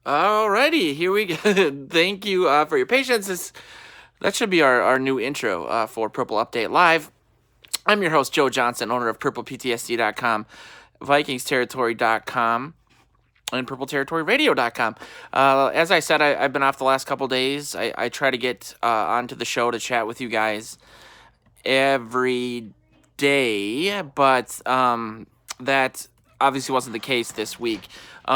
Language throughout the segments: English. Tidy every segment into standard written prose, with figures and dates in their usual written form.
Alrighty, here we go. Thank you for your patience. That should be our new intro for Purple Update Live. I'm your host, Joe Johnson, owner of purplePTSD.com, VikingsTerritory.com, and PurpleTerritoryRadio.com. As I said, I've been off the last couple days. I try to get onto the show to chat with you guys every day, but that obviously wasn't the case this week.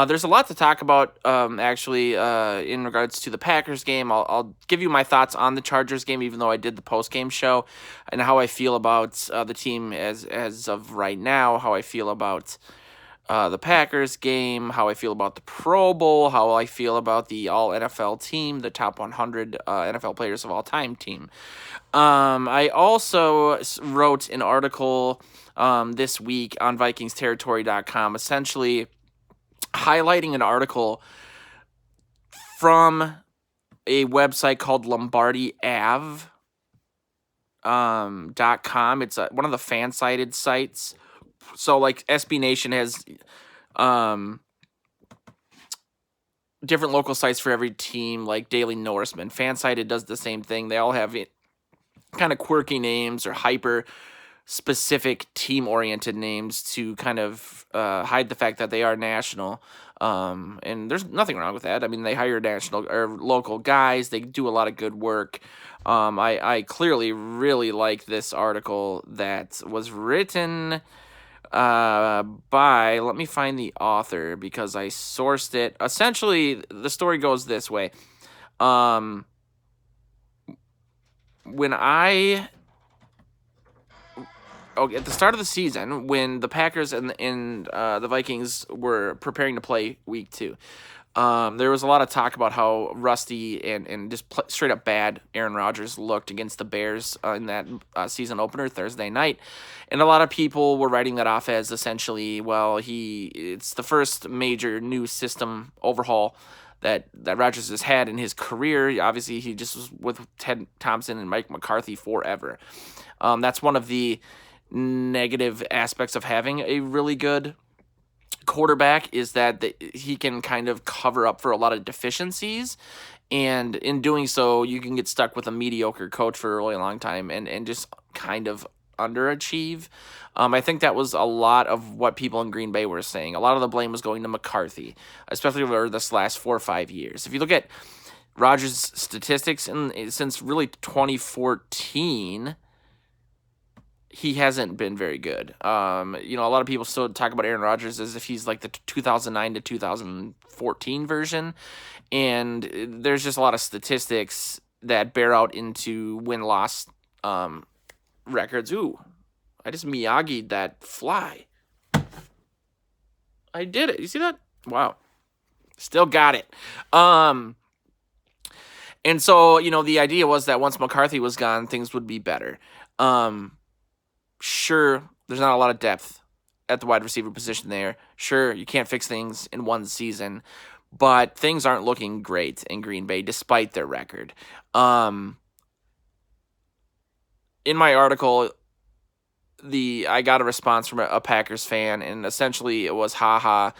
There's a lot to talk about, actually, in regards to the Packers game. I'll give you my thoughts on the Chargers game, even though I did the post-game show, and how I feel about the team as of right now, how I feel about the Packers game, how I feel about the Pro Bowl, how I feel about the All-NFL team, the top 100 NFL players of all time team. I also wrote an article this week on VikingsTerritory.com, essentially highlighting an article from a website called LombardiAv.com. It's one of the fan-sided sites. So, like, SB Nation has different local sites for every team, like Daily Norseman. Fansided does the same thing. They all have kind of quirky names or hyper specific team oriented names to kind of hide the fact that they are national. And there's nothing wrong with that. I mean, they hire national or local guys. They do a lot of good work. I clearly really like this article that was written by, let me find the author because I sourced it. Essentially, the story goes this way. When at the start of the season, when the Packers and the Vikings were preparing to play week 2, there was a lot of talk about how rusty and just straight up bad Aaron Rodgers looked against the Bears in that season opener Thursday night. And a lot of people were writing that off as essentially, well, it's the first major new system overhaul that Rodgers has had in his career. Obviously, he just was with Ted Thompson and Mike McCarthy forever. That's one of the negative aspects of having a really good quarterback, is that he can kind of cover up for a lot of deficiencies, and in doing so you can get stuck with a mediocre coach for a really long time and just kind of underachieve. I think that was a lot of what people in Green Bay were saying. A lot of the blame was going to McCarthy, especially over this last 4 or 5 years. If you look at Rodgers' statistics since really 2014, he hasn't been very good. A lot of people still talk about Aaron Rodgers as if he's like the 2009 to 2014 version. And there's just a lot of statistics that bear out into win-loss records. Ooh, I just Miyagi'd that fly. I did it. You see that? Wow. Still got it. And so, the idea was that once McCarthy was gone, things would be better. Sure, there's not a lot of depth at the wide receiver position there. Sure, you can't fix things in one season, but things aren't looking great in Green Bay despite their record. In my article, I got a response from a Packers fan, and essentially it was, haha,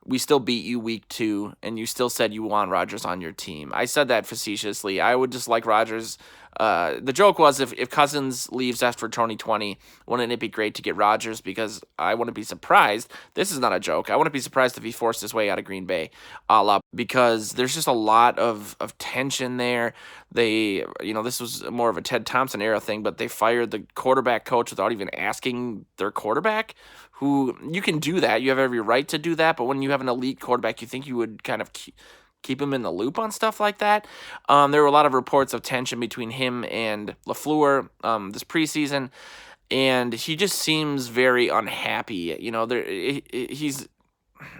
we still beat you week 2, and you still said you want Rodgers on your team. I said that facetiously. I would just like Rodgers. The joke was, if Cousins leaves after 2020, wouldn't it be great to get Rodgers? Because I wouldn't be surprised. This is not a joke. I wouldn't be surprised if he forced his way out of Green Bay, because there's just a lot of tension there. This was more of a Ted Thompson era thing, but they fired the quarterback coach without even asking their quarterback, who, you can do that. You have every right to do that, but when you have an elite quarterback, you think you would kind of keep him in the loop on stuff like that. There were a lot of reports of tension between him and LaFleur this preseason, and he just seems very unhappy. He's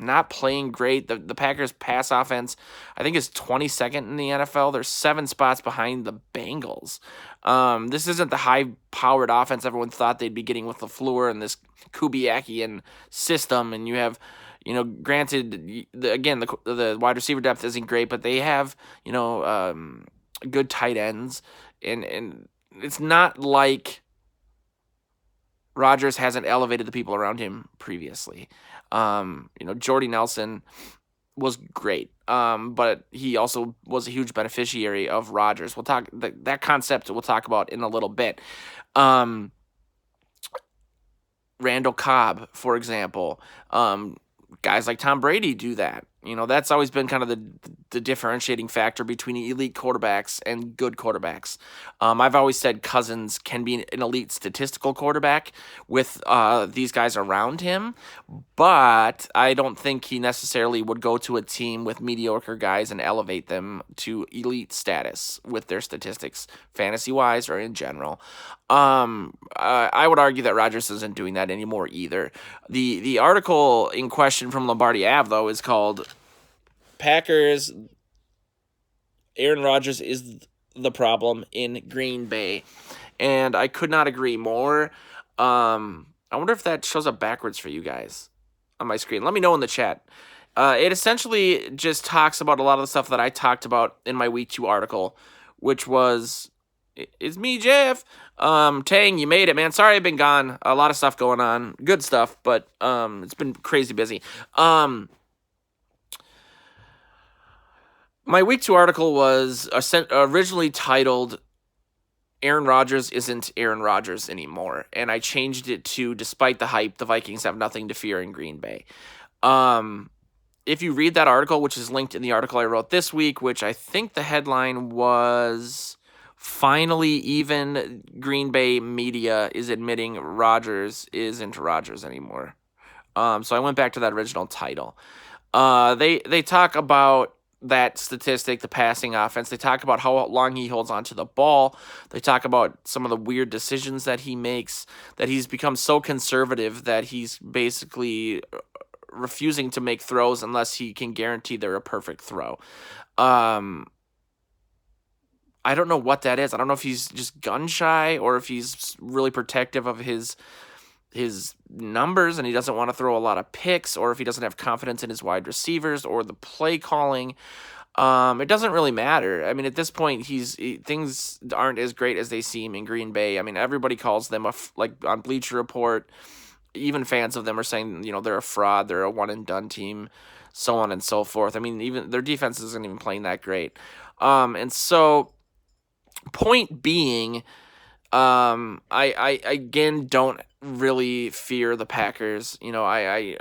not playing great. The Packers' pass offense, I think, is 22nd in the NFL. They're 7 spots behind the Bengals. This isn't the high-powered offense everyone thought they'd be getting with LaFleur and this Kubiakian system, and you have, granted, the wide receiver depth isn't great, but they have, good tight ends, and it's not like Rodgers hasn't elevated the people around him previously. Jordy Nelson was great. But he also was a huge beneficiary of Rodgers. We'll talk that concept we'll talk about in a little bit. Um, Randall Cobb, for example. Guys like Tom Brady do that. That's always been kind of the differentiating factor between elite quarterbacks and good quarterbacks. I've always said Cousins can be an elite statistical quarterback with these guys around him, but I don't think he necessarily would go to a team with mediocre guys and elevate them to elite status with their statistics, fantasy wise or in general. I would argue that Rodgers isn't doing that anymore either. The article in question from Lombardi Ave, though, is called Packers. Aaron Rodgers is the problem in Green Bay, and I could not agree more. I wonder if that shows up backwards for you guys on my screen. Let me know in the chat. It essentially just talks about a lot of the stuff that I talked about in my week 2 article, which was, it's me, Jeff. Tang, you made it, man. Sorry I've been gone. A lot of stuff going on. Good stuff, but it's been crazy busy. My week 2 article was originally titled Aaron Rodgers isn't Aaron Rodgers anymore, and I changed it to despite the hype, the Vikings have nothing to fear in Green Bay. If you read that article, which is linked in the article I wrote this week, which I think the headline was finally even Green Bay media is admitting Rodgers isn't Rodgers anymore. So I went back to that original title. They talk about that statistic, the passing offense. They talk about how long he holds onto the ball. They talk about some of the weird decisions that he makes, that he's become so conservative that he's basically refusing to make throws unless he can guarantee they're a perfect throw. I don't know what that is. I don't know if he's just gun shy or if he's really protective of his numbers and he doesn't want to throw a lot of picks, or if he doesn't have confidence in his wide receivers or the play calling. It doesn't really matter. I mean, at this point, things aren't as great as they seem in Green Bay. I mean, everybody calls them like on Bleacher Report. Even fans of them are saying, they're a fraud, they're a one and done team, so on and so forth. I mean, even their defense isn't even playing that great. And so, point being, I again don't really fear the Packers. I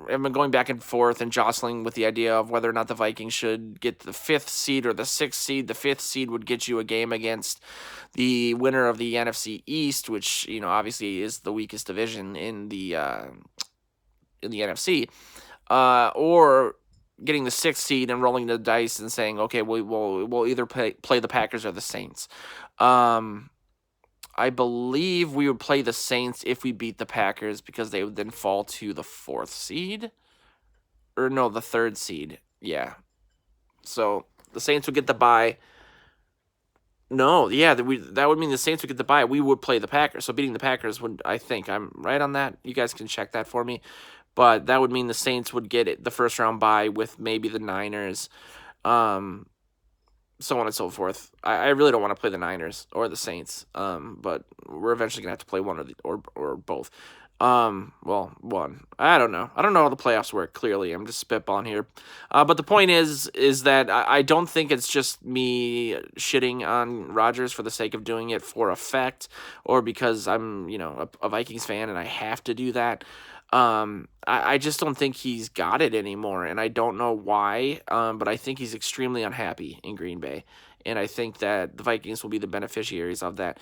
have been going back and forth and jostling with the idea of whether or not the Vikings should get the 5th seed or the 6th seed. The 5th seed would get you a game against the winner of the NFC East, which obviously is the weakest division in the NFC, or getting the 6th seed and rolling the dice and saying, okay, we'll either play the Packers or the Saints. I believe we would play the Saints if we beat the Packers, because they would then fall to the 4th seed. Or no, the 3rd seed. Yeah. So the Saints would get the bye. No, yeah, that would mean the Saints would get the bye. We would play the Packers. So beating the Packers would, I think, I'm right on that. You guys can check that for me. But that would mean the Saints would get the first round bye with maybe the Niners. So on and so forth. I really don't want to play the Niners or the Saints, but we're eventually gonna have to play one or both. Well, one. I don't know. I don't know how the playoffs work. Clearly, I'm just spitballing here. But the point is that I don't think it's just me shitting on Rodgers for the sake of doing it for effect, or because I'm a Vikings fan and I have to do that. I just don't think he's got it anymore, and I don't know why, but I think he's extremely unhappy in Green Bay, and I think that the Vikings will be the beneficiaries of that.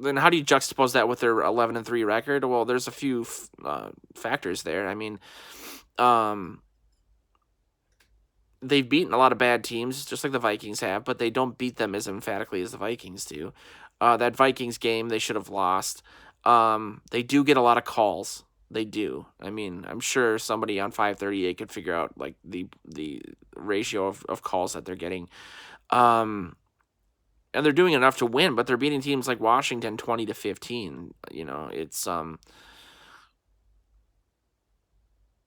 Then how do you juxtapose that with their 11-3 record? Well, there's a few factors there. I mean, they've beaten a lot of bad teams, just like the Vikings have, but they don't beat them as emphatically as the Vikings do. That Vikings game, they should have lost. They do get a lot of calls. They do. I mean, I'm sure somebody on 538 could figure out like the ratio of calls that they're getting. And they're doing enough to win, but they're beating teams like Washington 20-15.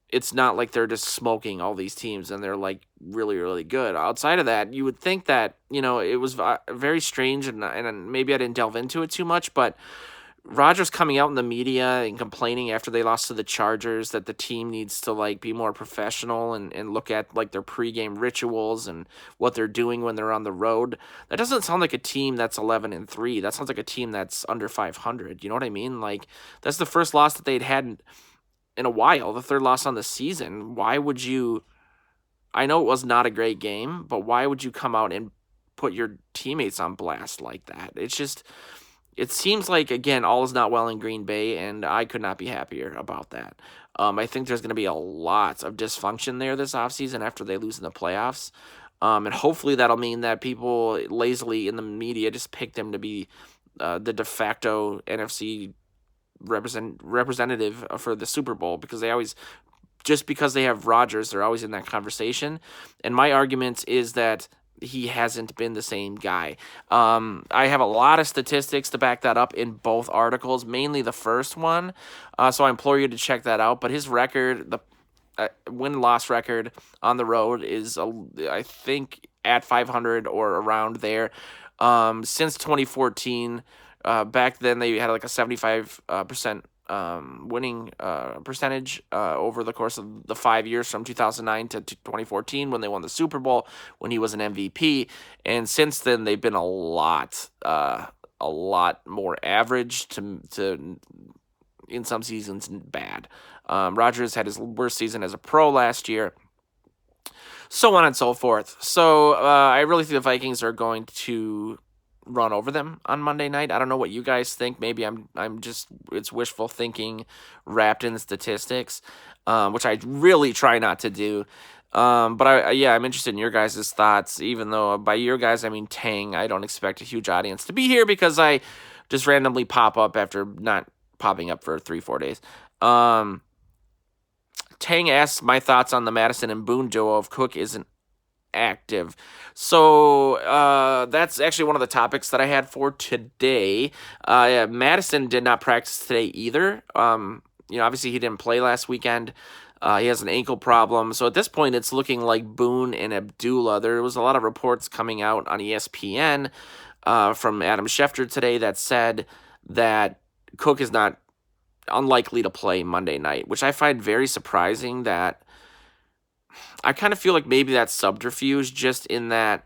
It's not like they're just smoking all these teams and they're like really, really good. Outside of that, you would think that, it was very strange, and maybe I didn't delve into it too much, but Rodgers coming out in the media and complaining after they lost to the Chargers that the team needs to like be more professional and look at like their pregame rituals and what they're doing when they're on the road. That doesn't sound like a team that's 11-3. That sounds like a team that's under 500. You know what I mean? Like that's the first loss that they'd had in a while, the third loss on the season. Why would you? I know it was not a great game, but why would you come out and put your teammates on blast like that? It's just it seems like, again, all is not well in Green Bay, and I could not be happier about that. I think there's going to be a lot of dysfunction there this offseason after they lose in the playoffs. And hopefully that'll mean that people lazily in the media just pick them to be the de facto NFC representative for the Super Bowl, because they always, just because they have Rodgers, they're always in that conversation. And my argument is that he hasn't been the same guy. I have a lot of statistics to back that up in both articles, mainly the first one. So I implore you to check that out. But his record, the win-loss record on the road is, I think, at 500 or around there. Since 2014, back then they had like a 75% winning percentage over the course of the 5 years from 2009 to 2014 when they won the Super Bowl, when he was an MVP. And since then, they've been a lot more average to in some seasons bad. Rodgers had his worst season as a pro last year, so on and so forth. So I really think the Vikings are going to run over them on Monday night. I don't know what you guys think. Maybe I'm just, it's wishful thinking wrapped in statistics, which I really try not to do. But I'm interested in your guys' thoughts, even though by your guys I mean Tang. I don't expect a huge audience to be here because I just randomly pop up after not popping up for 3-4 days. Tang asks my thoughts on the Mattison and Boone duo if Cook isn't active. So that's actually one of the topics that I had for today. Mattison did not practice today either. Obviously he didn't play last weekend. He has an ankle problem. So at this point, it's looking like Boone and Abdullah. There was a lot of reports coming out on ESPN from Adam Schefter today that said that Cook is not unlikely to play Monday night, which I find very surprising. That I kind of feel like maybe that's subterfuge, just in that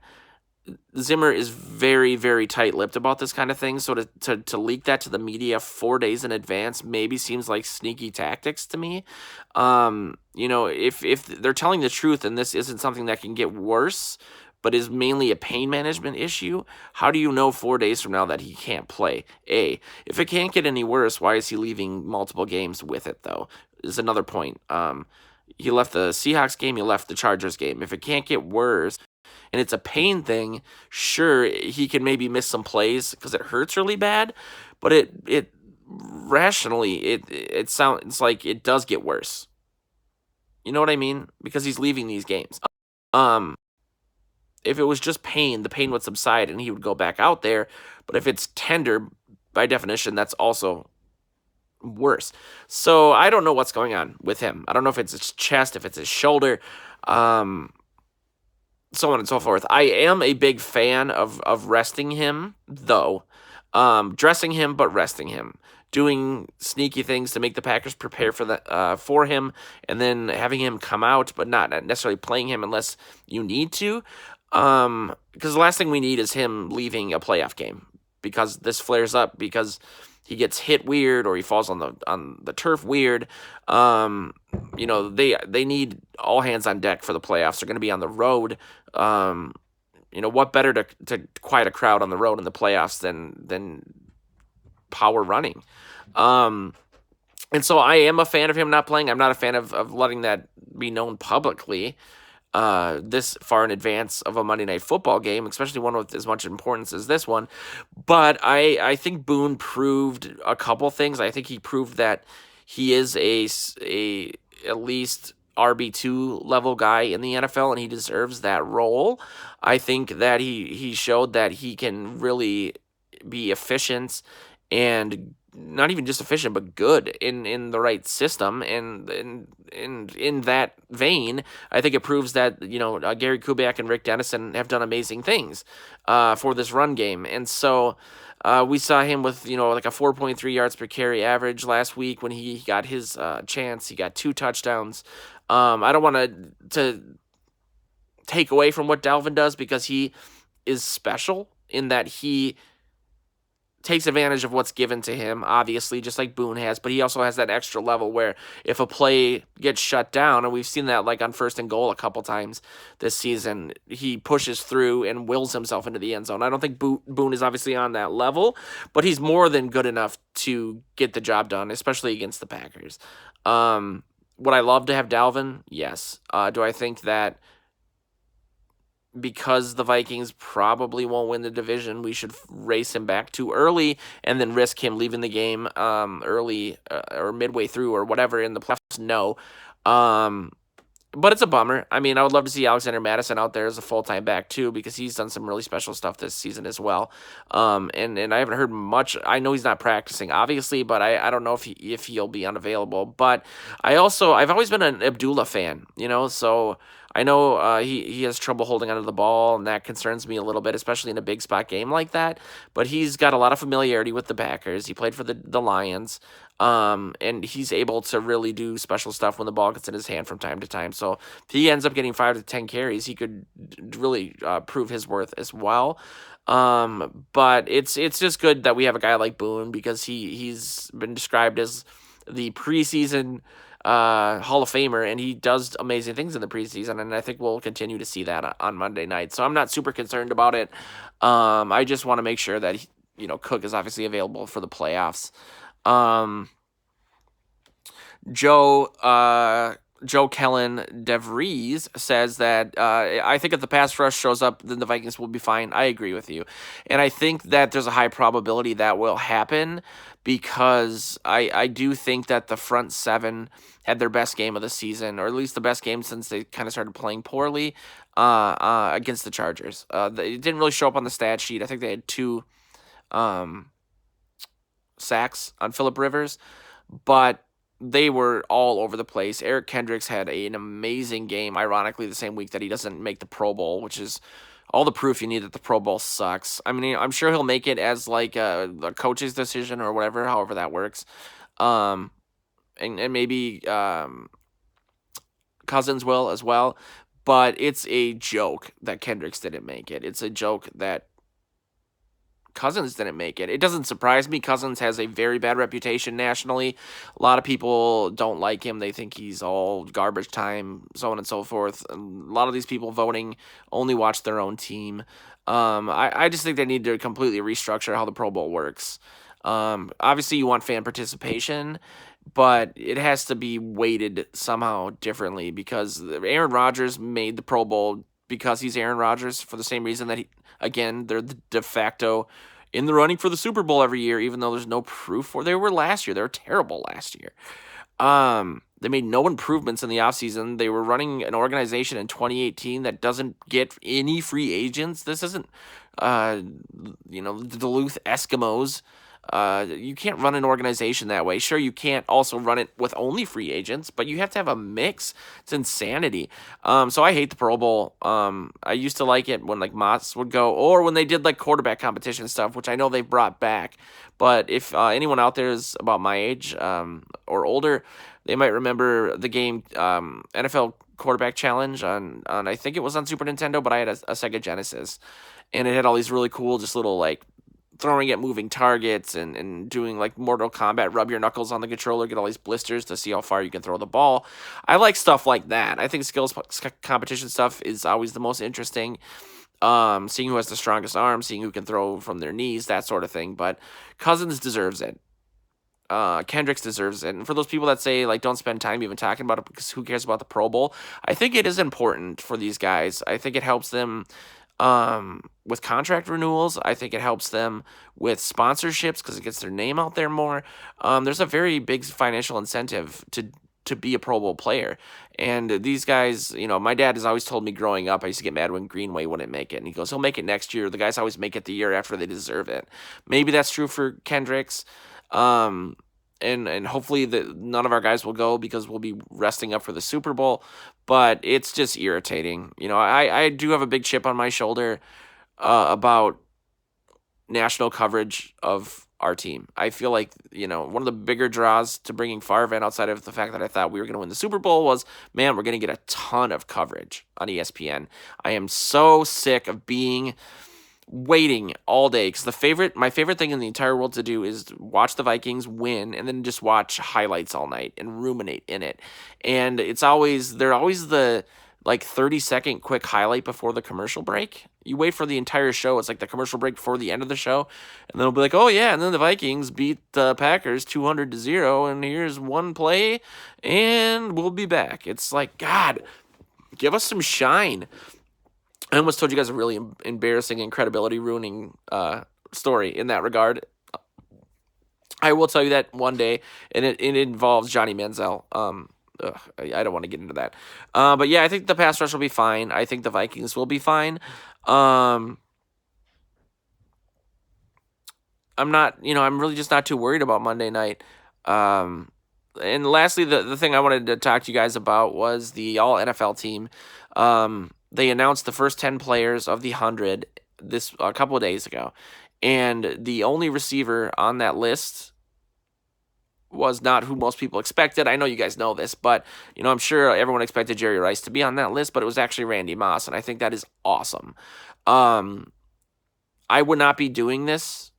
Zimmer is very, very tight-lipped about this kind of thing. So to leak that to the media 4 days in advance maybe seems like sneaky tactics to me. If they're telling the truth and this isn't something that can get worse, but is mainly a pain management issue, how do you know 4 days from now that he can't play? If it can't get any worse, why is he leaving multiple games with it, though? Is another point. He left the Seahawks game, he left the Chargers game. If it can't get worse and it's a pain thing, sure, he can maybe miss some plays because it hurts really bad, but it rationally, it sounds like it does get worse. You know what I mean? Because he's leaving these games. If it was just pain, the pain would subside and he would go back out there. But if it's tender, by definition, that's also worse. So I don't know what's going on with him. I don't know if it's his chest, if it's his shoulder, so on and so forth. I am a big fan of resting him, though. Dressing him, but resting him. Doing sneaky things to make the Packers prepare for him, and then having him come out, but not necessarily playing him unless you need to. Because the last thing we need is him leaving a playoff game because this flares up because he gets hit weird or he falls on the turf weird. They need all hands on deck for the playoffs. They're going to be on the road. What better to quiet a crowd on the road in the playoffs than power running? And so I am a fan of him not playing. I'm not a fan of letting that be known publicly this far in advance of a Monday Night Football game, especially one with as much importance as this one. But I think Boone proved a couple things. I think he proved that he is a at least RB2 level guy in the NFL, and he deserves that role. I think that he showed that he can really be efficient, and not even just efficient, but good in the right system. And in that vein, I think it proves that, Gary Kubiak and Rick Dennison have done amazing things for this run game. And so We saw him with, like a 4.3 yards per carry average last week when he got his chance. He got 2 touchdowns. I don't want to take away from what Dalvin does because he is special in that he takes advantage of what's given to him, obviously, just like Boone has, but he also has that extra level where if a play gets shut down, and we've seen that like on 1st and goal a couple times this season, he pushes through and wills himself into the end zone. I don't think Boone is obviously on that level, but he's more than good enough to get the job done, especially against the Packers. Would I love to have Dalvin? Yes. Do I think that because the Vikings probably won't win the division, we should race him back too early and then risk him leaving the game early or midway through or whatever in the playoffs? No. But it's a bummer. I mean, I would love to see Alexander Mattison out there as a full-time back too because he's done some really special stuff this season as well. And I haven't heard much. I know he's not practicing, obviously, but I don't know if he'll be unavailable. But I've always been an Abdullah fan, so I know he has trouble holding onto the ball, and that concerns me a little bit, especially in a big spot game like that. But he's got a lot of familiarity with the Packers. He played for the Lions. And he's able to really do special stuff when the ball gets in his hand from time to time. So if he ends up getting 5 to 10 carries, he could really prove his worth as well. But it's just good that we have a guy like Boone because he's been described as the preseason Hall of Famer, and he does amazing things in the preseason, and I think we'll continue to see that on Monday night. So I'm not super concerned about it. I just want to make sure that Cook is obviously available for the playoffs. Joe Kellen DeVries says that I think if the pass rush shows up, then the Vikings will be fine. I agree with you. And I think that there's a high probability that will happen because I do think that the front seven had their best game of the season, or at least the best game since they kind of started playing poorly against the Chargers. They didn't really show up on the stat sheet. I think they had 2 sacks on Phillip Rivers, but they were all over the place. Eric Kendricks had an amazing game, ironically, the same week that he doesn't make the Pro Bowl, which is all the proof you need that the Pro Bowl sucks. I mean, I'm sure he'll make it as like a coach's decision or whatever, however that works. And maybe Cousins will as well. But it's a joke that Kendricks didn't make it. It's a joke that Cousins didn't make it. It doesn't surprise me. Cousins has a very bad reputation nationally. A lot of people don't like him. They think he's all garbage time, so on and so forth. And a lot of these people voting only watch their own team. I just think they need to completely restructure how the Pro Bowl works. Obviously, you want fan participation, but it has to be weighted somehow differently because Aaron Rodgers made the Pro Bowl because he's Aaron Rodgers for the same reason that they're the de facto in the running for the Super Bowl every year, even though there's no proof for they were last year. They were terrible last year. They made no improvements in the offseason. They were running an organization in 2018 that doesn't get any free agents. This isn't, the Duluth Eskimos. You can't run an organization that way. Sure, you can't also run it with only free agents, but you have to have a mix. It's insanity. So I hate the Pro Bowl. I used to like it when like Mott's would go, or when they did like quarterback competition stuff, which I know they've brought back. But if anyone out there is about my age or older, they might remember the game NFL Quarterback Challenge on I think it was on Super Nintendo, but I had a Sega Genesis, and it had all these really cool just little like throwing at moving targets and doing like Mortal Kombat, rub your knuckles on the controller, get all these blisters to see how far you can throw the ball. I like stuff like that. I think skills competition stuff is always the most interesting. Seeing who has the strongest arm, seeing who can throw from their knees, that sort of thing. But Cousins deserves it. Kendricks deserves it. And for those people that say, like, don't spend time even talking about it because who cares about the Pro Bowl, I think it is important for these guys. I think it helps them with contract renewals. I think it helps them with sponsorships because it gets their name out there more. There's a very big financial incentive to be a Pro Bowl player. And these guys, my dad has always told me growing up, I used to get mad when Greenway wouldn't make it. And he goes, he'll make it next year. The guys always make it the year after they deserve it. Maybe that's true for Kendricks. And hopefully none of our guys will go because we'll be resting up for the Super Bowl. But it's just irritating. I do have a big chip on my shoulder about national coverage of our team. I feel like, one of the bigger draws to bringing Favre in, outside of the fact that I thought we were going to win the Super Bowl, was, man, we're going to get a ton of coverage on ESPN. I am so sick of waiting all day, because my favorite thing in the entire world to do is watch the Vikings win and then just watch highlights all night and ruminate in it. And they're always the like 30-second quick highlight before the commercial break. You wait for the entire show. It's like the commercial break before the end of the show, and then it'll be like, oh yeah, and then the Vikings beat the Packers 200-0, and here's one play, and we'll be back. It's like, God, give us some shine. I almost told you guys a really embarrassing and credibility ruining story in that regard. I will tell you that one day, and it involves Johnny Manziel. I don't want to get into that. But yeah, I think the pass rush will be fine. I think the Vikings will be fine. I'm really just not too worried about Monday night. And lastly, the thing I wanted to talk to you guys about was the all NFL team. They announced the first 10 players of the 100 a couple of days ago, and the only receiver on that list was not who most people expected. I know you guys know this, but I'm sure everyone expected Jerry Rice to be on that list, but it was actually Randy Moss, and I think that is awesome. I would not be doing this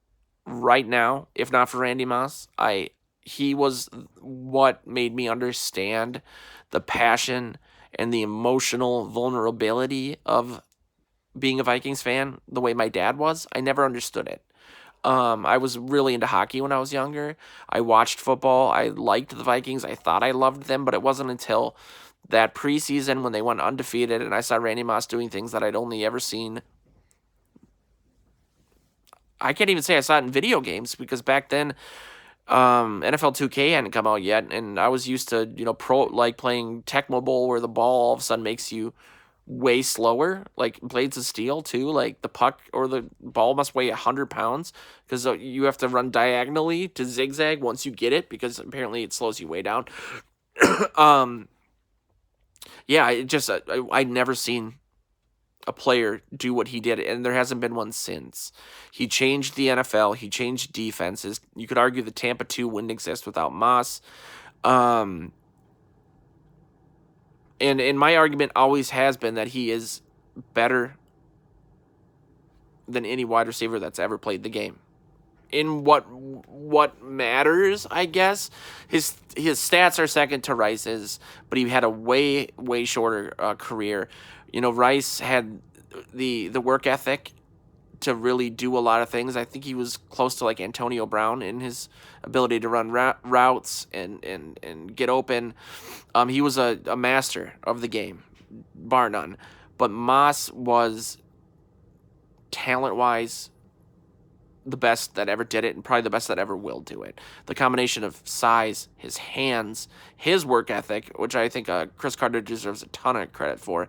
right now if not for Randy Moss. He was what made me understand the passion and the emotional vulnerability of being a Vikings fan the way my dad was. I never understood it. I was really into hockey when I was younger. I watched football. I liked the Vikings. I thought I loved them, but it wasn't until that preseason when they went undefeated and I saw Randy Moss doing things that I'd only ever seen. I can't even say I saw it in video games, because back then NFL 2K hadn't come out yet, and I was used to playing Tecmo Bowl, where the ball all of a sudden makes you way slower, like Blades of Steel too. Like the puck or the ball must weigh 100 pounds, because you have to run diagonally to zigzag once you get it, because apparently it slows you way down. Yeah, I'd never seen a player do what he did, and there hasn't been one since. He changed the NFL. He changed defenses. You could argue the Tampa 2 wouldn't exist without Moss. And my argument always has been that he is better than any wide receiver that's ever played the game. In what matters, I guess, his stats are second to Rice's, but he had a way shorter career. Rice had the work ethic to really do a lot of things. I think he was close to like Antonio Brown in his ability to run routes and get open. He was a master of the game, bar none. But Moss was, talent-wise, the best that ever did it, and probably the best that ever will do it. The combination of size, his hands, his work ethic, which I think Chris Carter deserves a ton of credit for,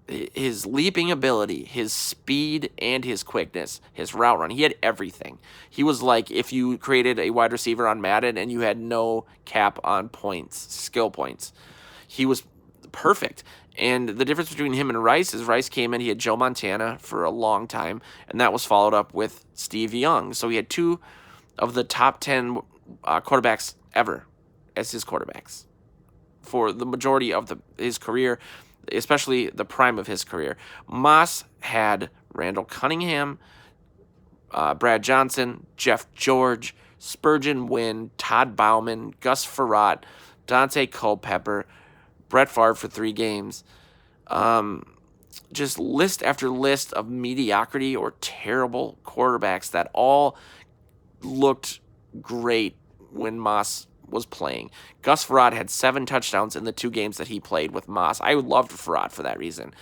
his leaping ability, his speed, and his quickness, his route run. He had everything. He was like if you created a wide receiver on Madden and you had no cap on points, skill points. He was perfect. And the difference between him and Rice is Rice came in, he had Joe Montana for a long time, and that was followed up with Steve Young. So he had two of the top 10 quarterbacks ever as his quarterbacks for the majority of his career, especially the prime of his career. Moss had Randall Cunningham, Brad Johnson, Jeff George, Spurgeon Wynn, Todd Bauman, Gus Frerotte, Dante Culpepper, Brett Favre for 3 games. Just list after list of mediocrity or terrible quarterbacks that all looked great when Moss was playing. Gus Frerotte had 7 touchdowns in the 2 games that he played with Moss. I loved Frerotte for that reason.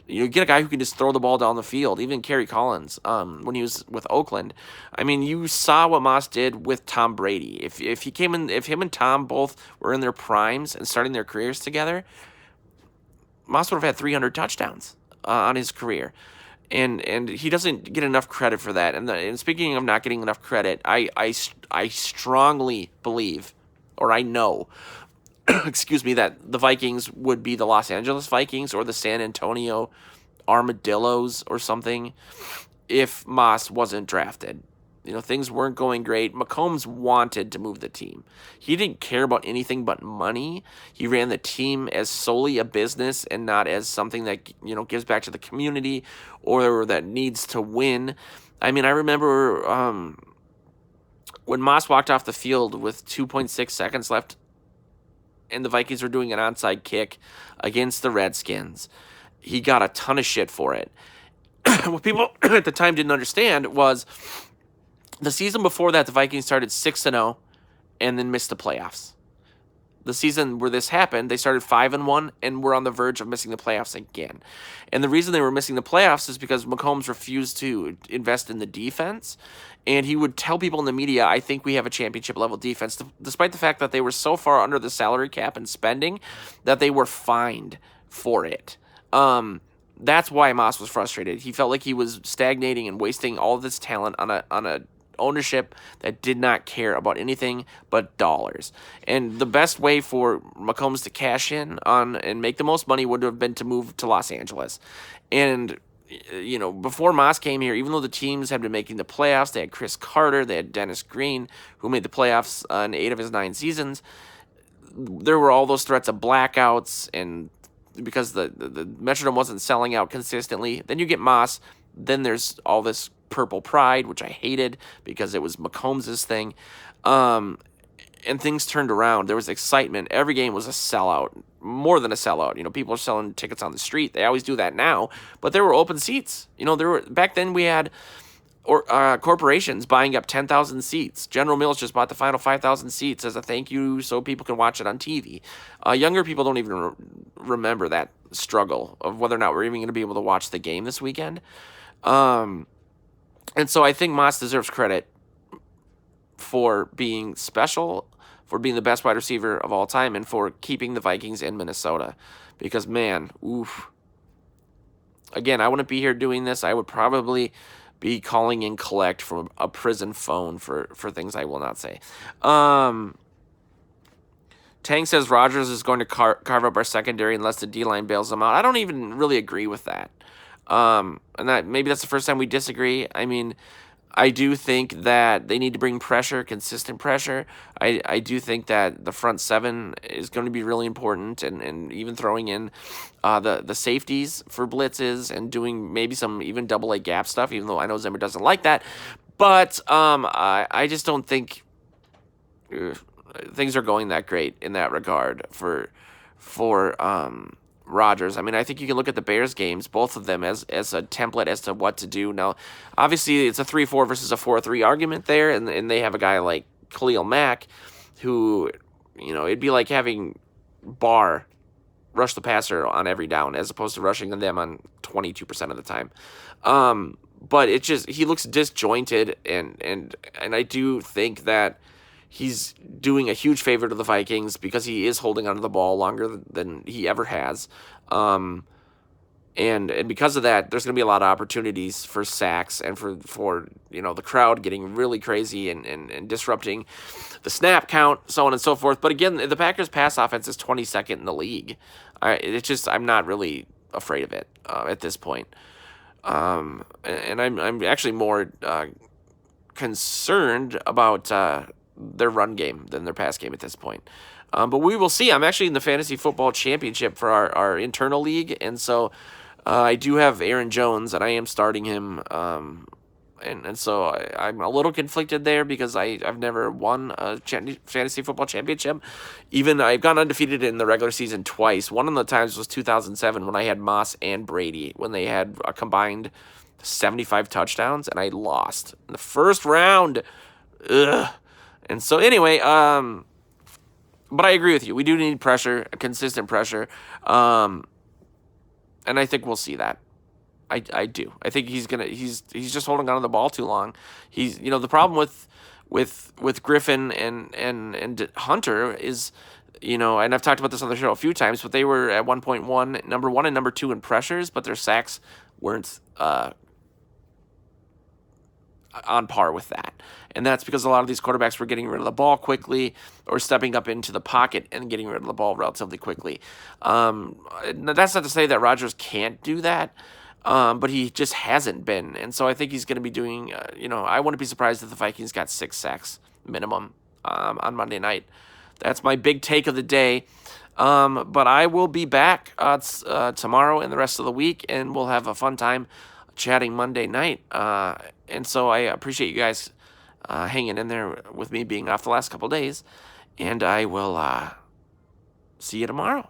You get a guy who can just throw the ball down the field. Even Kerry Collins, when he was with Oakland. I mean, you saw what Moss did with Tom Brady. If him and Tom both were in their primes and starting their careers together, Moss would have had 300 touchdowns on his career. And he doesn't get enough credit for that. And speaking of not getting enough credit, I strongly believe, or I know, excuse me, that the Vikings would be the Los Angeles Vikings or the San Antonio Armadillos or something. if Moss wasn't drafted. Things weren't going great. McCombs wanted to move the team. He didn't care about anything but money. He ran the team as solely a business and not as something that, gives back to the community or that needs to win. I mean, I remember when Moss walked off the field with 2.6 seconds left and the Vikings were doing an onside kick against the Redskins. He got a ton of shit for it. What people at the time didn't understand was the season before that, the Vikings started 6-0 and then missed the playoffs. The season where this happened, they started 5-1 and were on the verge of missing the playoffs again. And the reason they were missing the playoffs is because McCombs refused to invest in the defense. And he would tell people in the media, I think we have a championship level defense, despite the fact that they were so far under the salary cap and spending that they were fined for it. That's why Moss was frustrated. He felt like he was stagnating and wasting all of this talent on a ownership that did not care about anything but dollars. And the best way for McCombs to cash in on and make the most money would have been to move to Los Angeles. And before Moss came here, even though the teams had been making the playoffs, they had Chris Carter, they had Dennis Green, who made the playoffs in 8 of his 9 seasons. There were all those threats of blackouts, and because the Metrodome wasn't selling out consistently. Then you get Moss. Then there's all this purple pride, which I hated because it was Mahomes' thing. And things turned around. There was excitement. Every game was a sellout, more than a sellout. People are selling tickets on the street. They always do that now, but there were open seats. Back then we had corporations buying up 10,000 seats. General Mills just bought the final 5,000 seats as a thank you so people can watch it on TV. Younger people don't even remember that struggle of whether or not we're even going to be able to watch the game this weekend. And so I think Moss deserves credit for being special, for being the best wide receiver of all time, and for keeping the Vikings in Minnesota. Because, man, oof. Again, I wouldn't be here doing this. I would probably be calling in collect from a prison phone for things I will not say. Tang says Rodgers is going to carve up our secondary unless the D-line bails them out. I don't even really agree with that. And that maybe that's the first time we disagree. I mean, I do think that they need to bring pressure, consistent pressure. I do think that the front seven is going to be really important, and even throwing in the safeties for blitzes and doing maybe some even double-A gap stuff, even though I know Zimmer doesn't like that. But I just don't think things are going that great in that regard for Rodgers. I mean, I think you can look at the Bears games, both of them, as a template as to what to do. Now, obviously, it's a 3-4 versus a 4-3 argument there, and they have a guy like Khalil Mack who, it'd be like having Barr rush the passer on every down as opposed to rushing them on 22% of the time. But it just, he looks disjointed, and I do think that he's doing a huge favor to the Vikings because he is holding onto the ball longer than he ever has. And because of that, there's going to be a lot of opportunities for sacks and for the crowd getting really crazy and disrupting the snap count, so on and so forth. But again, the Packers' pass offense is 22nd in the league. I'm not really afraid of it at this point. And I'm actually more concerned about their run game than their pass game at this point. But we will see. I'm actually in the Fantasy Football Championship for our internal league, and so I do have Aaron Jones, and I am starting him. And so I'm a little conflicted there because I've never won a Fantasy Football Championship. Even I've gone undefeated in the regular season twice. One of the times was 2007 when I had Moss and Brady, when they had a combined 75 touchdowns, and I lost in the first round. Ugh. And so anyway, but I agree with you. We do need pressure, consistent pressure. And I think we'll see that. I do. I think he's just holding on to the ball too long. He's, the problem with Griffin and Hunter is, and I've talked about this on the show a few times, but they were at 1.1, number 1 and number 2 in pressures, but their sacks weren't on par with that. And that's because a lot of these quarterbacks were getting rid of the ball quickly or stepping up into the pocket and getting rid of the ball relatively quickly. That's not to say that Rodgers can't do that. but he just hasn't been. And so I think he's going to be doing, I wouldn't be surprised if the Vikings got 6 sacks minimum on Monday night. That's my big take of the day. But I will be back tomorrow and the rest of the week, and we'll have a fun time chatting Monday night. And so I appreciate you guys hanging in there with me being off the last couple days. And I will see you tomorrow.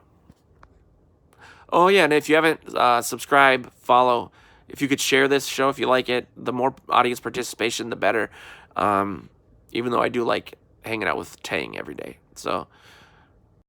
Oh, yeah, and if you haven't subscribed, follow. If you could share this show if you like it, the more audience participation, the better. Even though I do like hanging out with Tang every day. So